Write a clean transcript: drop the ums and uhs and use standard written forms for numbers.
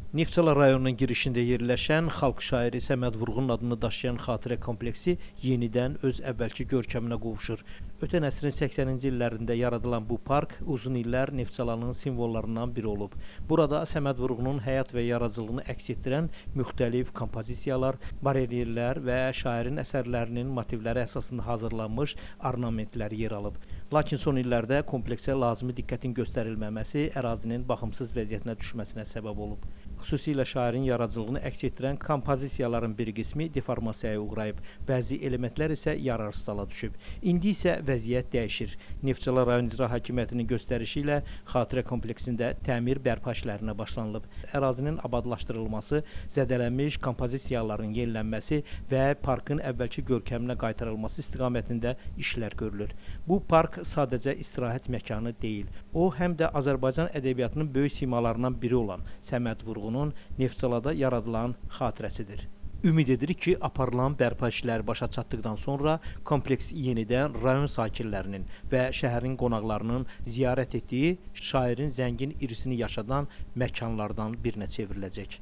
Neftçala rayonunun girişində yerləşən xalq şairi Səməd Vurğunun adını daşıyan xatirə kompleksi yenidən öz əvvəlki görkəminə qovuşur. Ötən əsrin 80-ci illərində yaradılan bu park uzun illər Neftçalanın simvollarından biri olub. Burada Səməd Vurğunun həyat və yaradıcılığını əks etdirən müxtəlif kompozisiyalar, barelyeflər və şairin əsərlərinin motivləri əsasında hazırlanmış ornamentlər yer alıb. Lakin son illərdə kompleksə lazımi diqqətin göstərilməməsi ərazinin baxımsız vəziyyətinə düşməsinə səbəb olub. Xüsusilə şairin yaradıcılığını əks etdirən kompozisiyaların bir qismi deformasiyaya uğrayıb, bəzi elementlər isə yararsız hala düşüb. İndi isə vəziyyət dəyişir. Neftçala rayon icra hakimiyyətinin göstərişi ilə xatirə kompleksində təmir bərpa işlərinə başlanılıb. Ərazinin abadlaşdırılması, zədələnmiş kompozisiyaların yenilənməsi və parkın əvvəlki görkəminə qaytarılması istiqamətində işlər görülür. Bu park sadəcə istirahət məkanı deyil. O, həm də Azərbaycan ədəbiyyatının böyük simalarından biri olan Səməd Vurğunun Neftçalada yaradılan xatirəsidir. Ümid edirik ki, aparılan bərpa işləri başa çatdıqdan sonra kompleks yenidən rayon sakinlərinin və şəhərin qonaqlarının ziyarət etdiyi şairin zəngin irisini yaşadan məkanlardan birinə çevriləcək.